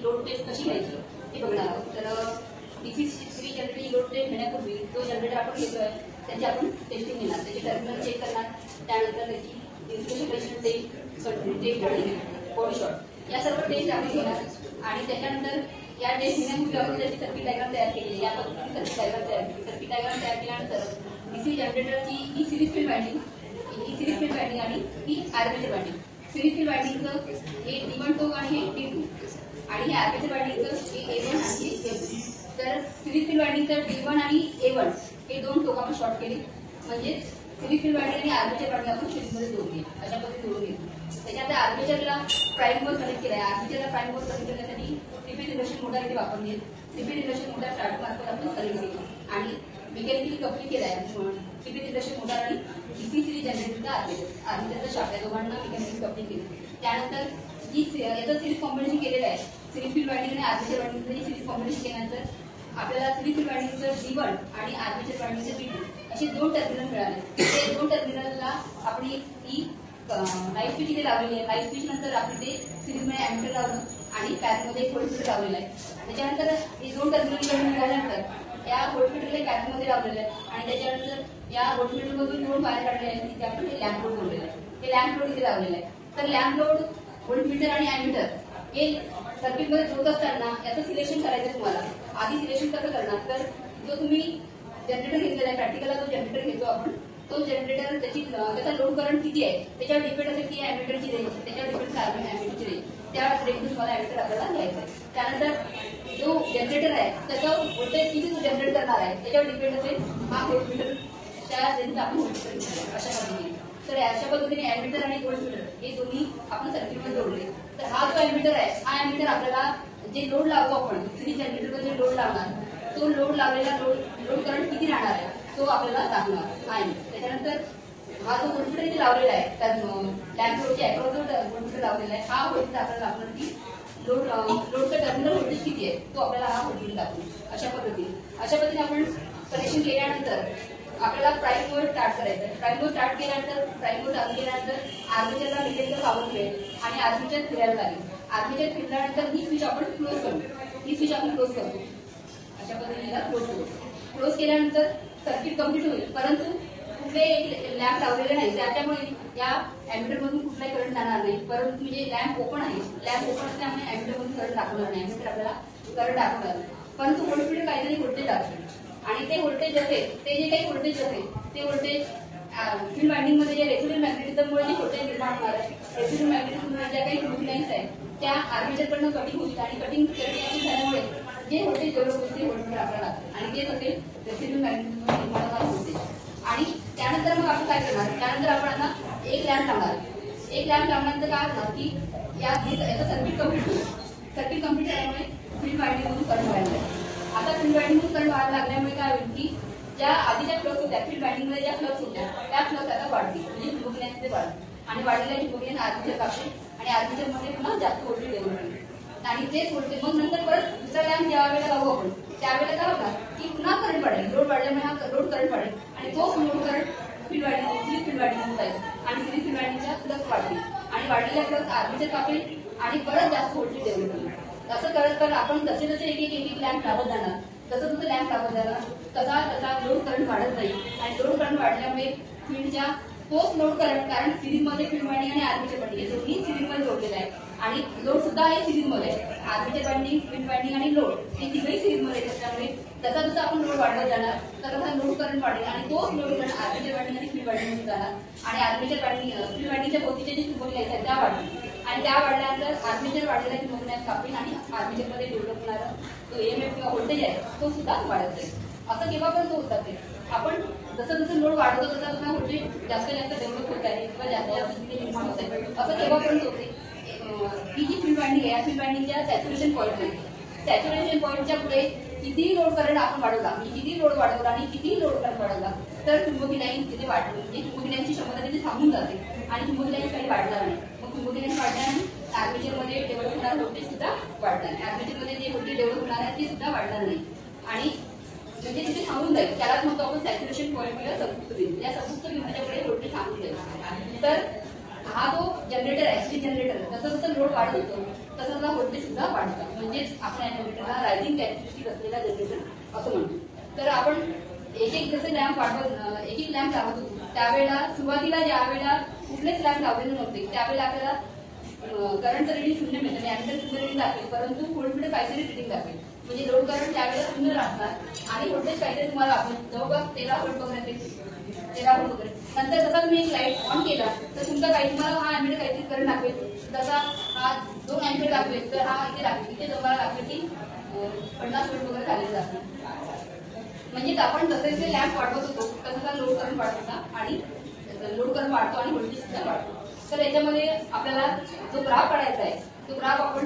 Load test कशी घ्यायची हे बघणार आहोत. तर DC series generator load test घेण्यापूर्वी जो जनरेटर आपण घेतोय त्याची आपण टेस्टिंग घेणार, त्याची टर्मिनल चेक करणार, त्यानंतर त्याची इन्स्ट्रुमेंटेशन टेस्ट आणि बॉडी शॉट या सर्व टेस्ट आपण घेणार. आणि त्याच्यानंतर या टेस्ट घेण्यापूर्वी आपण त्याची सर्किट डायग्राम तयार केली, या पद्धतीने सर्किट डायग्राम तयार केली. सर्किट डायग्राम तयार केल्यानंतर डीसी जनरेटरची ही सिरीज फील्ड वाइंडिंग, ही सिरीज फील्ड वाइंडिंग आणि ही आर्मेचर वाइंडिंग. सिरीज फील्ड वाइंडिंगचं हे D1 टोक आणि हे D2 आणि हे आर्मेचर वाइंडिंगचं हे A1 आणि A2. तर सिरीज फील्ड वाइंडिंगचं D1 आणि A1 हे दोन टोक आपण शॉर्ट केले, म्हणजे सिरीज फील्ड वाइंडिंग आणि आर्मेचर वाइंडिंग आपण सिरीजमध्ये जोडली, अशा पद्धतीने जोडून घेतली. त्याच्यानंतर आर्मेचरला प्राइम वर कनेक्ट केला आहे. आर्मेचरला प्राइम वर कनेक्ट करण्यासाठी रिपीट इंडक्शन मोटर इथे वापरली आहे. रिपीट इंडक्शन मोटर स्टार्ट मार्फत आपण कनेक्ट केली आणि मेकॅनिकली कपलिंग केलं आहे. रिपीट इंडक्शन मोटर आणि डीसी सिरीज जनरेटरचा आर्मेचरचा शाफ्ट या दोघांना मेकॅनिकली कपलिंग केली. त्यानंतर जी याचं सिरीज कॉम्बिनेशन केलेलं आहे, सिरीज फील्ड वाइंडिंग आणि आर्मेचर वाइंडिंगचं सिरीज कॉम्बिनेशन केल्यानंतर आपल्याला सिरीज फील्ड वाइंडिंगचं D1 आणि आर्मेचर वाइंडिंगचं D2 असे दोन टर्मिनल मिळाले. ते दोन टर्मिनलला आपण ही लाईट स्विच इथे लावलेली आहे. लाईट स्विच नंतर आपण ते सिरीजमध्ये अॅमीटर लावलं आणि पॅरमध्ये एक व्होल्टमीटर लावलेलं आहे. त्याच्यानंतर हे दोन टर्मिनल मिळाल्यानंतर या व्होल्टमीटरला पॅरमध्ये लावलेलं आहे आणि त्याच्यानंतर या व्होल्टमीटरमधून दोन वायर काढले आहेत, तिथे आपण हे लॅम्प लोड बोललेलं आहे. हे लॅम्प लोड इथे लावलेलं आहे. तर लॅम्प लोड, व्होल्टमीटर आणि अॅमीटर हे सर्किटमध्ये जोडत असताना याचं सिलेक्शन करायचं तुम्हाला. आधी सिलेक्शन कसं करणार, तर जो तुम्ही जनरेटर घेतलेला आहे, प्रॅक्टिकलला जो जनरेटर घेतो आपण, तो जनरेटर त्याचा लोड करंट किती आहे त्याच्यावर डिपेंड असेल की अॅमीटरची रेंज, त्याच्यावर डिपेंड अॅमीटरची रेंज, त्या रेंज तुम्हाला अॅमीटर आपल्याला घ्यायचं आहे. त्यानंतर जो जनरेटर आहे त्याचं व्होल्टेज किती जनरेट करणार आहे त्याच्यावर डिपेंड असेल हा व्होल्टमीटर, त्या रेंजचा आपण व्होल्टमीटर घेतला अशा पद्धतीने. तर अशा पद्धतीने अॅमीटर आणि व्होल्टमीटर हे दोन्ही आपण सर्किटमध्ये जोडले. तर हा जो अॅमीटर आहे, हा अॅमीटर आपल्याला जे लोड लावतो आपण सिरीज जनरेटरवर जे लोड लावणार, तो लोड लावलेला लोड करंट किती राहणार आहे तो आपल्याला सांगणार आहे. त्याच्यानंतर हा जो व्होल्टमीटर इथे लावलेला आहे, तर लॅम्प लोडच्या अॅक्रॉस जो व्होल्टमीटर लावलेला आहे, हा व्होल्टेज आपल्याला दाखवणार की लोडचा टर्मिनल व्होल्टेज किती आहे, तो आपल्याला हा व्होल्टेज दाखवतो. अशा पद्धतीने आपण कनेक्शन केल्यानंतर आपल्याला प्राइम वर स्टार्ट करायचं आहे. प्राइम वर स्टार्ट केल्यानंतर, प्राइम वर चालू केल्यानंतर आर्मेचरला मेकॅनिकल पॉवर मिळेल आणि आर्मेचर फिरायला लागेल. आर्मेचर फिरल्यानंतर ही स्विच आपण क्लोज करू, ही स्विच आपण क्लोज करतो. अशा पद्धतीने क्लोज करू. क्लोज केल्यानंतर सर्किट कम्प्लीट होईल, परंतु कुठले एक लॅम्प लावलेले नाही, त्यामुळे या अॅमीटरमधून कुठलाही करंट जाणार नाही. परंतु म्हणजे लॅम्प ओपन आहे, लॅम्प ओपन असल्यामुळे अॅमीटरमधून करंट दाखवणार नाही, अॅमीटर आपल्याला करंट दाखवणार. परंतु व्होल्टमीटर काहीतरी व्होल्टेज दाखवेल आणि ते व्होल्टेज असेल, ते जे काही व्होल्टेज असेल ते व्होल्टेज फील्ड वाइंडिंगमध्ये जे रेसिड्युअल मॅग्नेटिझममुळे जे व्होल्टेज निर्माण होणार आहे, रेसिड्युअल मॅग्नेटिझममुळे ज्या काही चुंबकीय लाईन्स आहेत त्या आर्मेचरकडनं कटिंग होतील आणि कटिंग झाल्यामुळे जे व्होल्टेज डेव्हलप होईल ते व्होल्टमीटर आपल्याला आणि तेच असेल रेसिड्युअल मॅग्नेटिझममुळे निर्माण होणारे व्होल्टेज. आणि त्यानंतर मग आपण काय करणार, त्यानंतर आपण आता एक लॅम्प लावणार. एक लॅम्प लावल्यानंतर काय होणार की याचं सर्किट कम्प्लीट होईल. सर्किट कम्प्लीट झाल्यामुळे फील्ड वाइंडिंगमधून करंट व्हायला लागेल. आता फील्ड वाइंडिंगमधून करंट व्हायला लागल्यामुळे काय होईल की ज्या आधीच्या फ्लक्स होत्या, फील्ड वाइंडिंगमध्ये ज्या फ्लक्स होत्या त्या फ्लक्स आता वाढतील, म्हणजे चुंबकीय ते वाढतील आणि वाढलेल्या चुंबकीय आर्मेचर कापेल आणि आर्मेचरमध्ये पुन्हा जास्त व्होल्टेज डेव्हलप होईल आणि तेच व्होल्टेज मग नंतर परत दुसरा लॅम्प ज्या वेळेला लावू आपण त्यावेळेला काय होणार की पुन्हा करंट वाढेल, लोड वाढल्यामुळे हा लोड करंट वाढेल आणि तोच load current field winding, series field winding जाईल आणि सिरीज फील्ड वाइंडिंगच्या फ्लक्स वाढतील आणि वाढलेल्या फ्लक्स आर्मेचर कापेल आणि परत जास्त व्होल्टेज डेव्हलप होईल. असं करत करत आपण जसे एक एक लॅम्प लावत जाणार, तसं लॅम्प लावत जाणार, तसा लोड करंट वाढत जाईल आणि लोड करंट वाढल्यामुळे फील्डच्या तोच लोड करंट, कारण सिरीजमध्ये फील्ड वाइंडिंग आणि आर्मेचर वाइंडिंग हे दोन्ही सिरीजमध्ये जोडलेलं आहे आणि लोड सुद्धा आहे सिरीजमध्ये, आर्मेचर वाइंडिंग, फील्ड वाइंडिंग आणि लोड हे तिघही सिरीजमध्ये आहेत. त्यामुळे जसा आपण लोड वाढवत जाणार तसा लोड करंट वाढेल आणि तोच लोड करंट आर्मेचर वाइंडिंग आणि फील्ड वाइंडिंग जाणार आणि आर्मेचर वाइंडिंग, फील्ड वाइंडिंगच्या भोवतीच्या जे चुंबकीय लाईन्स आहेत त्या वाढतील आणि त्या वाढल्यानंतर आर्मेचर वाढलेल्या चुंबकीय लाईन्स कापेल आणि आर्मेचरमध्ये डेव्हलप होणारा तो EMF किंवा व्होल्टेज आहे तो सुद्धा वाढत जाईल. असं केव्हापर्यंत होतात ते आपण जसं लोड वाढवतो तसा व्होल्टेज जास्त डेव्हलप होत आहे किंवा जास्त तिथे निर्माण होत आहे. असं केव्हापर्यंत होते, ही जी फील्ड वाइंडिंग आहे या फील्ड वाइंडिंगच्या सॅच्युरेशन पॉईंट आहे. सॅच्युरेशन पॉईंटच्या पुढे कितीही लोड करंट आपण वाढवला, म्हणजे कितीही लोड वाढवला आणि कितीही लोड करंट वाढवला तर चुंबकीय लाईन्स तिथे वाढली, म्हणजे चुंबकीय लाईन्सची क्षमता तिथे थांबून जाते आणि चुंबकीय लाईन्स काही वाढणार नाही. मग चुंबकीय लाईन्स वाढल्याने आर्मेचरमध्ये डेव्हलप होणारा व्होल्टेज सुद्धा वाढणार नाही, आर्मेचरमध्ये जे व्होल्टेज डेव्हलप होणार आहे ते सुद्धा वाढणार नाही आणि म्हणजे तिथे थांबून जाईल. त्यालाच म्हणतो आपण सॅच्युरेशन पॉईंट किंवा संपृक्त बिंदू. या संपृक्त बिंदूच्या पुढे व्होल्टेज थांबून जाईल. तर हा जो जनरेटर आहे स्विच जनरेटर जसं जसं लोड वाढत होतो तसं तसा व्होल्टेज सुद्धा वाढतं. म्हणजेच आपण या जनरेटरला रायझिंग कॅरेक्टरिस्टिक असलेला जनरेटर असं म्हणतो. तर आपण एक एक जसं लॅम्प वाढवत एक एक लॅम्प लावत होतो त्यावेळेला सुरुवातीला ज्यावेळेला कुठलेच लॅम्प लावलेले नव्हते त्यावेळेला आपल्याला करंटचं रिडिंग 0 मिळतं. यानंतर 0 रिडिंग दाखवेल परंतु व्होल्टमीटर काहीतरी रिडिंग दाखवेल. म्हणजे लोड करंट त्यावेळेला 0 असणार आणि व्होल्टेज काहीतरी तुम्हाला दाखवेल जवळपास 13 व्होल्ट वगैरे 13 व्होल्ट वगैरे. नंतर जसा तुम्ही एक लाईट ऑन केला तर तुमचा काही तुम्हाला हा एम्पियर काहीतरी करंट दाखवेल. जसा हा 2 एम्पियर दाखवेल तर हा इथे दाखवेल इथे तुम्हाला दाखवेल की 50 व्होल्ट वगैरे झालेलं दाखवेल. म्हणजेच आपण जसे जसे लॅम्प वाढवत होतो तसा लोड करंट वाढत होता आणि लोड करंट वाढतो आणि व्होल्टेज सुद्धा वाढतो. तर याच्यामध्ये आपल्याला जो ग्राफ काढायचा आहे तो ग्राफ आपण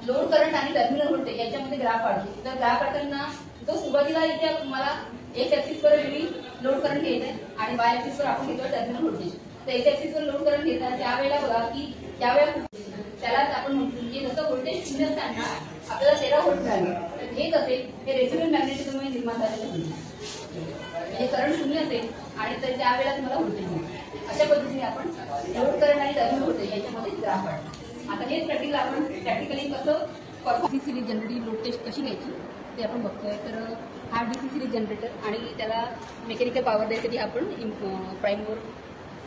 लोड करंट आणि टर्मिनल व्होल्टेज याच्यामध्ये ग्राफ काढतो. तर ग्राफ काढताना जो सुरुवातीला इथे तुम्हाला एक्स ऍक्सिसवर लोड करंट घ्यायचा आहे आणि वाय ऍक्सिसवर आपण घेतो टर्मिनल व्होल्टेज. तर एक्स ऍक्सिसवर लोड करंट घेतात त्यावेळेला बघा की त्यावेळेला त्यालाच आपण म्हणतो म्हणजे जसं व्होल्टेज 0 असताना आपल्याला 13 व्होल्ट मिळाले तर हेच असेल हे रेसिड्युअल मॅग्नेटिझममुळे निर्माण झालेलं म्हणजे करंट 0 असेल आणि तर त्यावेळेला तुम्हाला व्होल्टेज मिळेल. अशा पद्धतीने आपण लोड करंट आणि टर्मिनल व्होल्टेज याच्यामध्ये ग्राफ काढतो. आता हेच प्रॅक्टिकली कसं DC series generating load test कशी घ्यायची ते आपण बघतोय. तर हा डीसी सिरीज जनरेटर आणि त्याला मेकॅनिकल पॉवर द्यायसाठी आपण प्राईमवर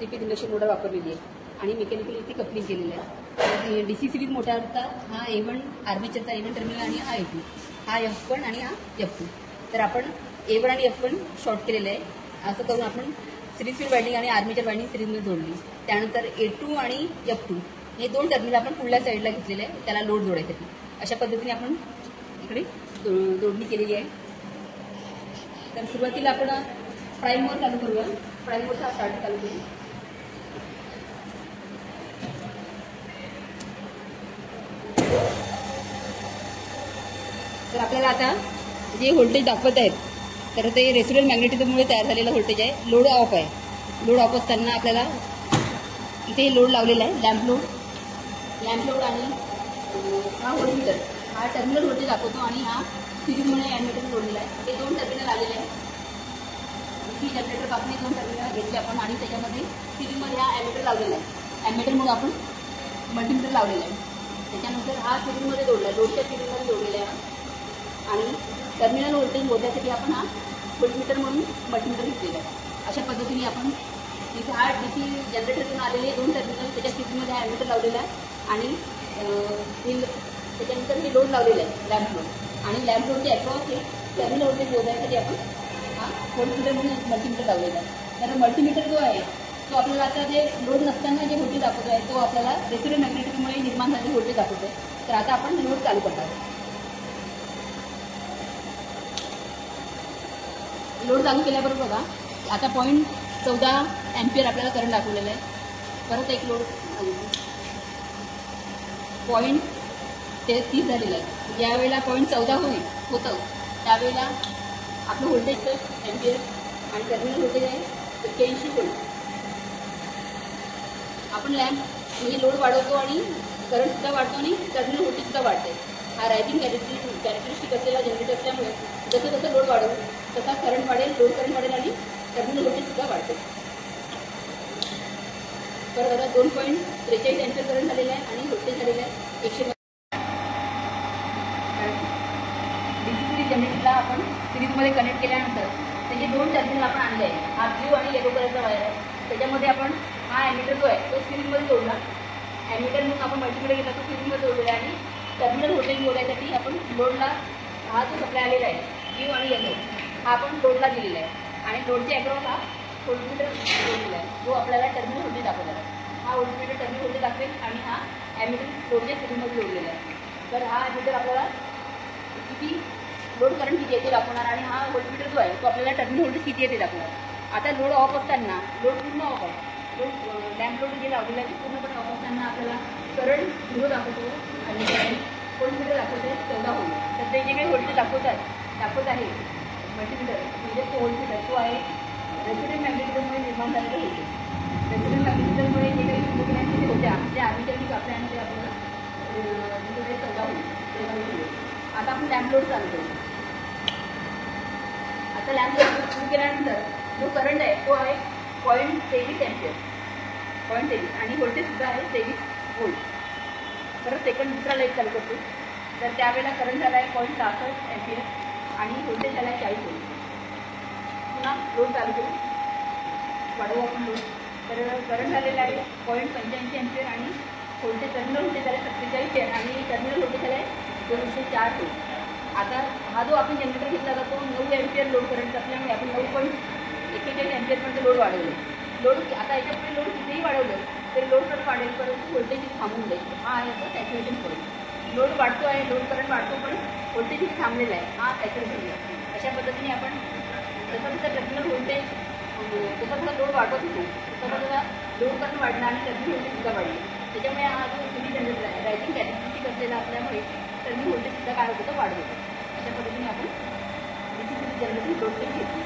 3 इंडक्शन मोटर वापरलेली आहे आणि मेकॅनिकल इथे कपलिंग केलेलं आहे. डीसी सिरीज मोटारचा हा A1 आर्मेचरचा A1 टर्मिनल आणि हा A2 हा F1 आणि हा F2. तर आपण A1 आणि F1 शॉर्ट केलेलं आहे. असं करून आपण सिरीज फील्ड वायंडिंग आणि आर्मेचर वायंडिंग सिरीजमध्ये जोडली. त्यानंतर A2 आणि F2 हे 2 टर्मिनल आपण पुढल्या साईडला घेतलेले आहे त्याला लोड जोडायसाठी. अशा पद्धतीने आपण इकडे जोडणी केलेली आहे. तर सुरुवातीला आपण प्राईमवर चालू करूया. प्राईमवरचा स्टार्ट चालू करू. तर आपल्याला आता जे व्होल्टेज दाखवत आहेत तर ते रेसिड्युअल मॅग्नेटिझममुळे तयार झालेलं व्होल्टेज आहे. लोड ऑफ आहे. लोड ऑफ असताना आपल्याला इथे लोड लावलेला आहे लॅम्प लोड आणि हा व्होल्टमीटर हा टर्मिनल व्होल्टेज दाखवतो आणि हा सिरीजमध्ये ॲडमिटर जोडलेला आहे. हे 2 टर्मिनल आलेले आहे. सी जनरेटरपासून 2 टर्मिनल घेतले आपण आणि त्याच्यामध्ये सिरीजमध्ये हा ॲडमिटर लावलेला आहे. ॲडमिटरमुळे आपण मल्टीमीटर लावलेला आहे. त्याच्यानंतर हा सिरीजमध्ये जोडला आहे लोडच्या सिरीजमध्ये जोडलेला आहे आणि टर्मिनल व्होल्टेज मोजण्यासाठी आपण हा व्होल्टमीटर म्हणून मल्टीमीटर घेतलेला आहे. अशा पद्धतीने आपण तिथे हा डीसी जनरेटरतून आलेले 2 टर्मिनल त्याच्या सिरीजमध्ये हा ॲडमिटर लावलेला आहे आणि त्याच्यानंतर हे लोड लावलेलं आहे लॅम्प लोड आणि लॅम्प लोडचे अक्रॉस हे टर्मिनल व्होल्टेज मोजण्यासाठी आपण हा व्होल्टमीटर म्हणून मल्टीमीटर लावलेला आहे. तर मल्टीमीटर जो आहे तो आपल्याला आता जे लोड नसताना जे व्होल्टेज दाखवतो आहे तो आपल्याला रेसिड्युअल मॅग्नेटिझममुळे निर्माण झालेले व्होल्टेज दाखवतो आहे. तर आता आपण लोड चालू करणार. लोड चालू केल्याबरोबर बघा आता 0.14 एम्पियर आपल्याला करंट दाखवलेलं आहे. परत एक लोड 0.30 झालेलं आहे. ज्यावेळेला 0.14 होतं त्यावेळेला आपलं व्होल्टेज एम्पियर आणि टर्मिनल व्होल्टेज आहे 81 व्होल्ट. आपण लॅम्प म्हणजे लोड वाढवतो आणि करंटसुद्धा वाढतो आणि टर्मिनल व्होल्टेजसुद्धा वाढते. हा रायझिंग कॅरेक्टरिस्टिक असलेला जनरेटर असल्यामुळे जसं जसं लोड वाढवू तसा करंट वाढेल लोड करंट वाढेल आणि टर्मिनल व्होल्टेजसुद्धा वाढते. तर आता 2.43 एम्पियर करंट झालेला आहे आणि व्होल्टेज झालेलं आहे 100. डीसी सिरीज जनरेटरला आपण सिरीजमध्ये कनेक्ट केल्यानंतर त्याचे 2 टर्मिनल आपण आणले आहे. हा ब्ल्यू आणि येलो कलरचा वायर आहे. त्याच्यामध्ये आपण हा ॲमिटर जो आहे तो सिरीजमध्ये जोडला. ॲमिटर म्हणून आपण मल्टीमीटर घेतला तो सिरीजमध्ये जोडलेला आहे आणि टर्मिनल व्होल्टेज मोजण्यासाठी आपण लोडला हा जो सप्लाय आलेला आहे ब्ल्यू आणि येलो हा आपण लोडला दिलेला आहे आणि लोडच्या अक्रॉस हा व्होल्टमीटर जोडलेला आहे जो आपल्याला टर्मिनल व्होल्टेज दाखवलेला आहे. हा व्होल्टमीटर टर्मिनल व्होल्टेज दाखवेल आणि हा ॲमिटर लोडच्या सिरीजमध्ये जोडलेला आहे. तर हा ॲमिटर आपल्याला किती लोड करंट किती येते दाखवणार आणि हा व्होल्टमीटर जो आहे तो आपल्याला टर्मिनल व्होल्टेज किती येते दाखवणार. आता लोड ऑफ असताना लोड पूर्ण ऑफ आहे. लोड लॅम्प लोड जे लावलेला आहे पूर्णपणे ऑफ असताना आपल्याला करंट 0 दाखवतो आणि व्होल्टमीटर दाखवते 14 व्होल्ट. तर ते जे काही व्होल्टेज दाखवत आहे मल्टीमीटर म्हणजे तो व्होल्टमीटर तो आहे रेसिड्युअल मॅग्नेटिझममुळे निर्माण झालेलं व्होल्टेज. रेसिड्युअल मॅग्नेटिझममुळे जे काही इम्प्लिमेंट होत्या त्या आर्मेचरनी आपल्यामध्ये आपल्याला 14 व्होल्ट. आता आपण लॅम्प लोड चालू करू. आता लॅम्प लोड सुरू केल्यानंतर जो करंट आहे तो आहे 0.23 एम्पियर. 0.23 आणि व्होल्टेजसुद्धा आहे 23 व्होल्ट. परत सेकंड दुसरा लाईट चालू करतो. तर त्यावेळेला करंट झाला आहे 0.66 एम्पियर आणि व्होल्टेज झाला आहे 40 व्होल्ट. पुन्हा लोड चालू करू, वाढवू आपण लोड. तर करंट झालेला आहे 0.85 एम्पियर आणि व्होल्टेज टर्मिनल व्होल्टेज झालं आहे 47 आणि टर्मिनल व्होल्टेज झालं आहे 204 व्होल्ट. आता हा जो आपण जनरेटर घेतला होता तो 9 एम्पियर लोड करंट असल्यामुळे आपण 9.41 एम्पियरपर्यंत लोड वाढवलं. लोड आता याच्यापुढे लोड कितीही वाढवलं तरी लोड करंट वाढेल, परंतु व्होल्टेज थांबून जाईल. हा आहे याचा सॅच्युरेशन पॉईंट. लोड वाढतो आहे, लोड करंट वाढतो, पण व्होल्टेज इथे थांबलेला आहे. हा सॅच्युरेशन आहे. अशा पद्धतीने आपण जसं जसं टर्मिनल व्होल्टेज जसा जसा लोड वाढवत होतो तसा तसा लोड करंट वाढला आणि टर्मिनल व्होल्टेजसुद्धा वाढले. त्याच्यामुळे हा जो सिटी जनरेटर आहे रायझिंग कॅरेक्टरिस्टिक असलेला असल्यामुळे टर्मिनल व्होल्टेजसुद्धा काय होतं वाढत होतं. अशा पद्धतीने आपण DC जनरेटर लोड घेतली.